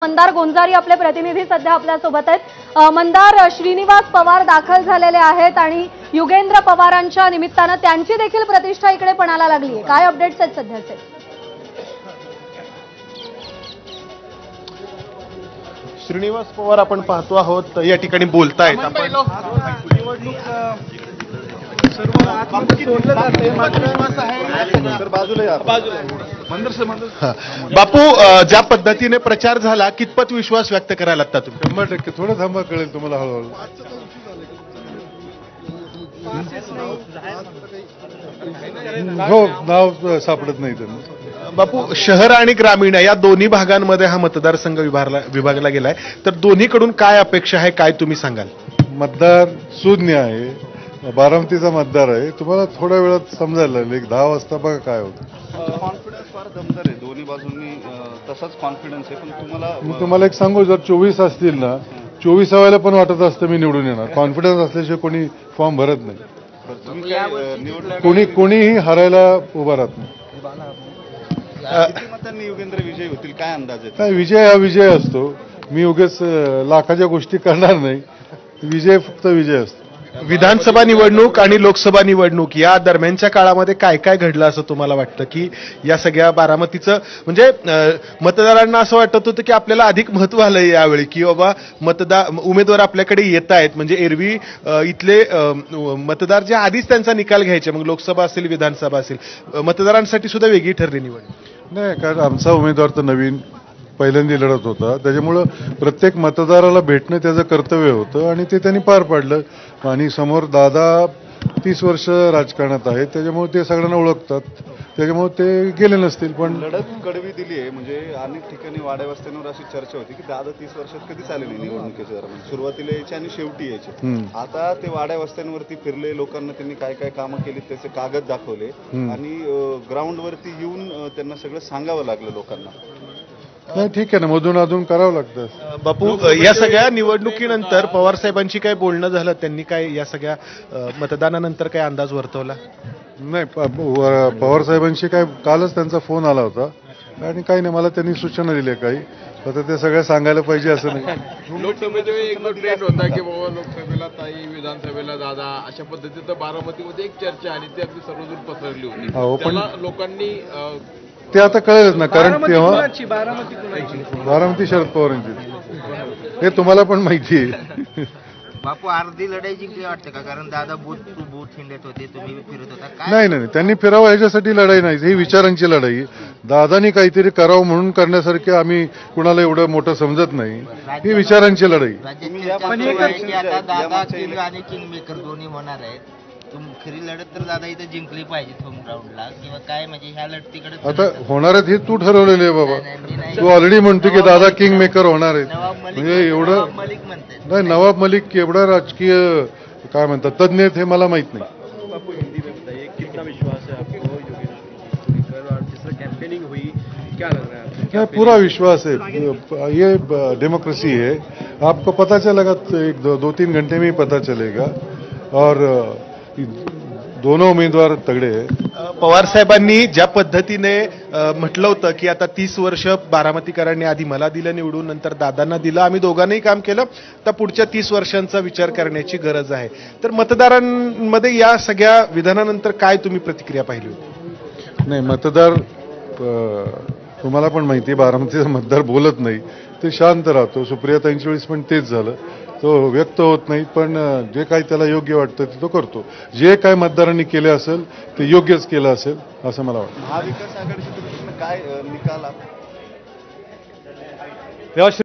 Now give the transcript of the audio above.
मंदार गोंजारी आपले प्रतिनिधी सध्या आपल्या सोबत आहेत। मंदार, श्रीनिवास पवार दाखल झालेले आहेत आणि युगेंद्र पवारांच्या निमित्ताने त्यांची देखील प्रतिष्ठा इकडे पणाला लागली आहे। काय अपडेट्स आहेत सध्याचे? श्रीनिवास पवार आपण पाहतो आहोत या ठिकाणी बोलतायत। आपण बापू, ज्या पद्धतीने प्रचार झाला कितपत विश्वास व्यक्त करायला लागता तुम्ही? 100% थोडं थांबा, कळेल तुम्हाला हळूहळू। हो, नाव सापडत नाही त्यांना। बापू, शहर आणि ग्रामीण या दोन्ही भागांमध्ये हा मतदारसंघ विभागला गेलाय, तर दोन्हीकडून काय अपेक्षा आहे, काय तुम्ही सांगाल? मतदार शून्य आहे, बारामतीचा मतदार आहे। तुम्हाला थोड्या वेळात समजायला लागेल, एक 10 वाजता बघा काय होतं। कॉन्फिडन्स फार दमदार आहे दोन्ही बाजूंनी, तसाच कॉन्फिडन्स आहे। पण मी तुम्हाला एक सांगू, जर 24 असतील ना, 24व्याला पण वाटत असतं मी निवडून येणार। कॉन्फिडन्स असल्याशिवाय कोणी फॉर्म भरत नाही, कोणीही हरायला उभा राहत नाही। किती मतांनी युगेंद्र विजयी होतील, काय अंदाज आहे? काय, विजय हा विजय असतो। मी उगाच लाखाच्या गोष्टी करणार नाही, विजय फक्त विजय असतो। विधानसभा निवडणूक आणि लोकसभा निवडणूक या दरम्यानच्या काळामध्ये काय काय घडलं असं तुम्हाला वाटतं की या सगळ्या बारामतीचं, म्हणजे मतदारांना असं वाटत होतं की आपल्याला अधिक महत्व आलंय यावेळी, की बाबा उमेदवार आपल्याकडे येत आहेत, म्हणजे एरवी इथले मतदार जे आधीच त्यांचा निकाल घ्यायचे, मग लोकसभा असेल विधानसभा असेल, मतदारांसाठी सुद्धा वेगळी ठरली निवडणूक? नाही, कारण आमचा उमेदवार तर नवीन पहिल्यांदा लढत होता, त्याच्यामुळं प्रत्येक मतदाराला भेटणं त्याचं कर्तव्य होतं आणि ते त्यांनी पार पाडलं। आणि समोर दादा 30 वर्ष राजकारणात आहेत, त्याच्यामुळे ते सगळ्यांना ओळखतात, त्याच्यामुळे ते गेले नसतील। पण लढत कडवी दिली आहे, म्हणजे अनेक ठिकाणी वाड्या वस्त्यांवर अशी चर्चा होती की दादा 30 वर्षात कधीच आले नाही निवडणुकीच्या दरम्यान, सुरुवातीला यायचे आणि शेवटी यायचे। आता ते वाड्या वस्त्यांवरती फिरले, लोकांना त्यांनी काय काय कामं केली त्याचे कागद दाखवले आणि ग्राउंडवरती येऊन त्यांना सगळं सांगावं लागलं लोकांना। नाही, ठीक आहे ना, मधून अधून करावं लागतं। बापू, या सगळ्या निवडणुकीनंतर पवार साहेबांची काय बोलणं झालं? त्यांनी काय या सगळ्या मतदानानंतर काय अंदाज वर्तवला? नाही, पवार साहेबांशी काय, कालच त्यांचा फोन आला होता आणि काही नाही, मला त्यांनी सूचना दिल्या काही, आता ते सगळं सांगायला पाहिजे असं नाही। लोकसभेच्या वेळी एक ट्रेंड होता की बाबा लोकसभेला ताई, विधानसभेला दादा, अशा पद्धतीचं बारामतीमध्ये एक चर्चा आणि ती अगदी सर्वदूर पसरली होती। त्याला लोकांनी ते आता कळेलच ना, कारण तेव्हा बारामती शरद पवारांची, हे तुम्हाला पण माहिती आहे। बापू, अर्धी लढाई जिंकली वाटतं का? कारण दादा बूथ टू बूथ हिंडत होते, तुम्ही फिरत होता काय? नाही नाही, त्यांनी फिरावं ह्याच्यासाठी लढाई नाही, ही विचारांची लढाई। दादानी काहीतरी करावं म्हणून करण्यासारखे आम्ही कुणाला एवढं मोठं समजत नाही, ही विचारांची लढाई। आता दादा किंग आणि किंग मेकर दोन्ही होणार आहेत, खरी लढत तर दादा इथे जिंकली पाहिजे होम ग्राउंडला, किंवा काय, म्हणजे ह्या लढतीकडे आता होणार आहेत हे तू ठरवलेले आहे बाबा, तू ऑलरेडी म्हणतो की दादा किंग मेकर होणार आहेत, म्हणजे एवढं मलिक म्हणतात नाही, नवाब मलिक एवढा राजकीय काय म्हणतात तज्ञ आहेत हे मला माहित नाही। पूरा विश्वास है, ये डेमोक्रेसी है, आपको पता चलेगा, एक 2-3 घंटे में ही पता चलेगा। और दोनों उमेदवार तगड़े हैं। पवार साहेबांनी ज्या पद्धतीने म्हटलं होतं की आता 30 वर्ष बारामतीकरांनी आधी मला दिलं निवडून, नंतर दादांना दिलं, आम्ही दोघांनाही काम केलं, तर पुढच्या 30 वर्षांचा विचार करण्याची गरज आहे। तर मतदारांमध्ये या सगळ्या विधानानंतर काय तुम्ही प्रतिक्रिया पाहिली होती? नाही, मतदार तुम्हाला पण माहिती आहे, बारामतीचा मतदार बोलत नाही, ते शांत राहतो। सुप्रियाताईंच्या वेळेस पण तेच झालं, तो व्यक्त होत नाही, पण जे काही त्याला योग्य वाटतं ते तो करतो। जे काय मतदारांनी केले असेल ते योग्यच केलं असेल असं मला वाटतं। महाविकास आघाडीच्या दृष्टीने काय निकाल